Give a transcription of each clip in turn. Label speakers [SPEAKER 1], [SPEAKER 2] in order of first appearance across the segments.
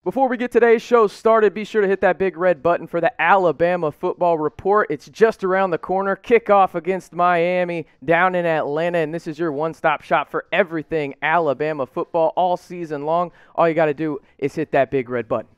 [SPEAKER 1] Before we get today's show started, be sure to hit that big red button for the Alabama football report. It's just around the corner. Kickoff against Miami down in Atlanta, and this is your one-stop shop for everything Alabama football all season long. All you got to do is hit that big red button.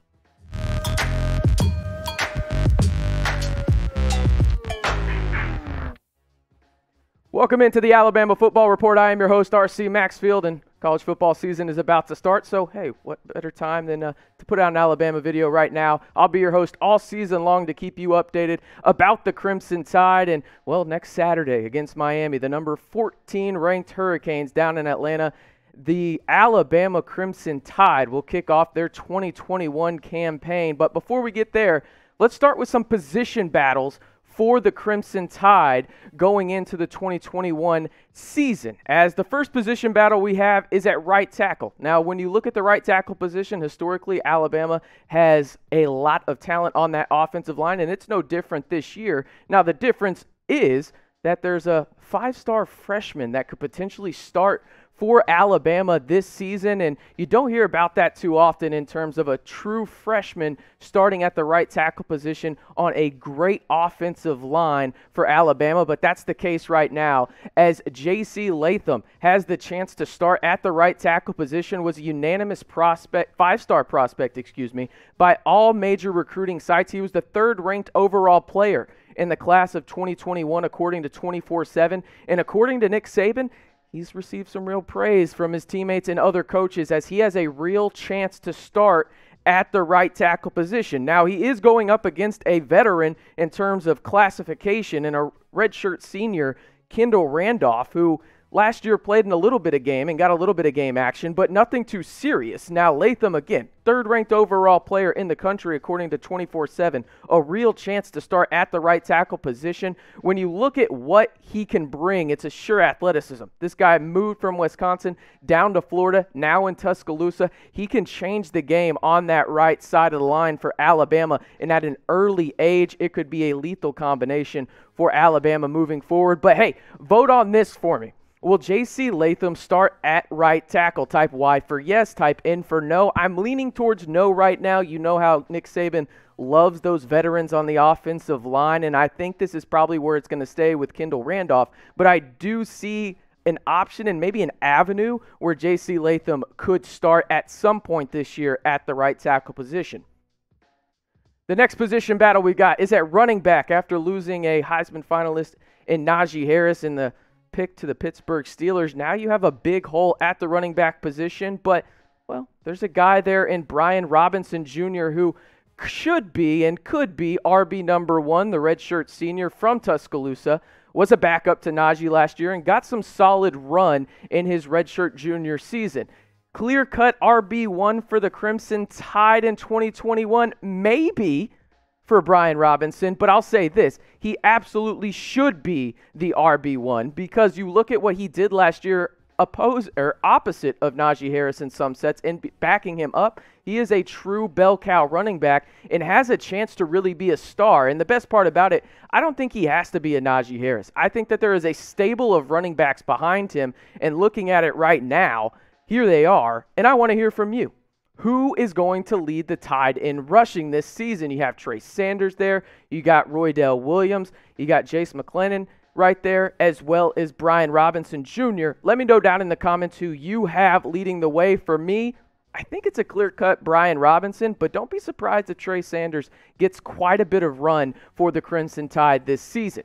[SPEAKER 1] Welcome into the Alabama Football Report. I am your host, RC Maxfield, and college football season is about to start. So, hey, what better time than to put out an Alabama video right now? I'll be your host all season long to keep you updated about the Crimson Tide. And, well, next Saturday against Miami, the number 14 ranked Hurricanes down in Atlanta, the Alabama Crimson Tide will kick off their 2021 campaign. But before we get there, let's start with some position battles for the Crimson Tide going into the 2021 season, as the first position battle we have is at right tackle. Now, when you look at the right tackle position, historically, Alabama has a lot of talent on that offensive line, and it's no different this year. Now, the difference is that there's a five-star freshman that could potentially start for Alabama this season, and you don't hear about that too often in terms of a true freshman starting at the right tackle position on a great offensive line for Alabama, but that's the case right now, as J.C. Latham has the chance to start at the right tackle position, was a unanimous prospect, five-star prospect, by all major recruiting sites. He was the third-ranked overall player in the class of 2021 according to 24/7, and according to Nick Saban, he's received some real praise from his teammates and other coaches as he has a real chance to start at the right tackle position. Now, he is going up against a veteran in terms of classification and a redshirt senior, Kendall Randolph, who last year played in a little bit of game and got a little bit of game action, but nothing too serious. Now, Latham, again, third-ranked overall player in the country according to 24/7, a real chance to start at the right tackle position. When you look at what he can bring, it's a sure athleticism. This guy moved from Wisconsin down to Florida, now in Tuscaloosa. He can change the game on that right side of the line for Alabama, and at an early age, it could be a lethal combination for Alabama moving forward. But hey, vote on this for me. Will J.C. Latham start at right tackle? Type Y for yes, type N for no. I'm leaning towards no right now. You know how Nick Saban loves those veterans on the offensive line, and I think this is probably where it's going to stay with Kendall Randolph. But I do see an option and maybe an avenue where J.C. Latham could start at some point this year at the right tackle position. The next position battle we got is at running back after losing a Heisman finalist in NAJEE Harris in the pick to the Pittsburgh Steelers. Now you have a big hole at the running back position, but, well, there's a guy there in Brian Robinson Jr. who should be and could be RB number 1, the redshirt senior from Tuscaloosa, was a backup to NAJEE last year and got some solid run in his redshirt junior season. Clear-cut RB1 for the Crimson Tide in 2021, maybe for Brian Robinson, but I'll say this, he absolutely should be the RB1 because you look at what he did last year opposite of NAJEE Harris in some sets and backing him up. He is a true bell cow running back and has a chance to really be a star. And the best part about it, I don't think he has to be a NAJEE Harris. I think that there is a stable of running backs behind him, and looking at it right now, here they are, and I want to hear from you. Who is going to lead the Tide in rushing this season? You have Trey Sanders there. You got Roydell Williams. You got Jace McClellan right there, as well as Brian Robinson Jr. Let me know down in the comments who you have leading the way. For me, I think it's a clear-cut Brian Robinson, but don't be surprised if Trey Sanders gets quite a bit of run for the Crimson Tide this season.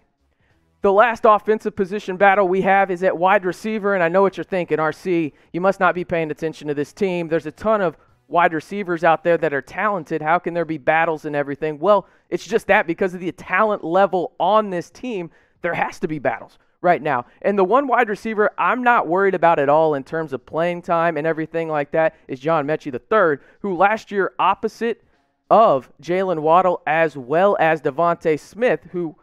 [SPEAKER 1] The last offensive position battle we have is at wide receiver, and I know what you're thinking, RC. You must not be paying attention to this team. There's a ton of wide receivers out there that are talented. How can there be battles and everything? Well, it's just that because of the talent level on this team, there has to be battles right now. And the one wide receiver I'm not worried about at all in terms of playing time and everything like that is John Mechie III, who last year, opposite of Jaylen Waddle as well as DeVonta Smith, who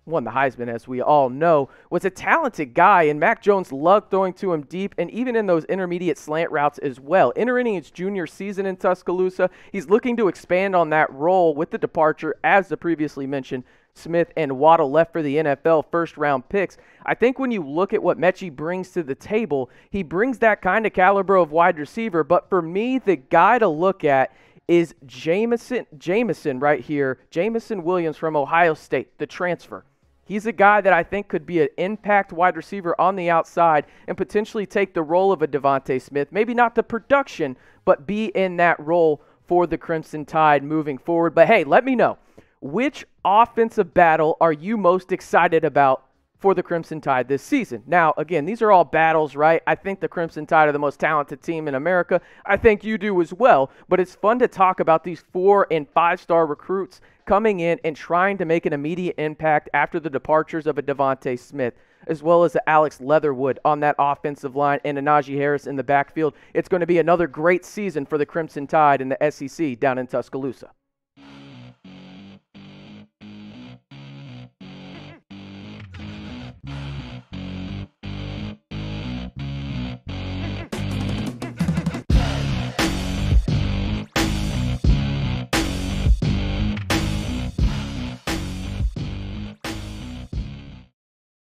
[SPEAKER 1] won the Heisman, as we all know, was a talented guy, and Mac Jones loved throwing to him deep and even in those intermediate slant routes as well. Entering his junior season in Tuscaloosa, he's looking to expand on that role with the departure, as the previously mentioned, Smith and Waddle left for the NFL first-round picks. I think when you look at what Mechie brings to the table, he brings that kind of caliber of wide receiver, but for me, the guy to look at is Jameson right here. Jameson Williams from Ohio State, the transfer. He's a guy that I think could be an impact wide receiver on the outside and potentially take the role of a DeVonta Smith. Maybe not the production, but be in that role for the Crimson Tide moving forward. But hey, let me know, which offensive battle are you most excited about for the Crimson Tide this season? Now, again, these are all battles, right? I think the Crimson Tide are the most talented team in America. I think you do as well. But it's fun to talk about these 4- and 5-star recruits coming in and trying to make an immediate impact after the departures of a DeVonta Smith, as well as Alex Leatherwood on that offensive line and a NAJEE Harris in the backfield. It's going to be another great season for the Crimson Tide in the SEC down in Tuscaloosa.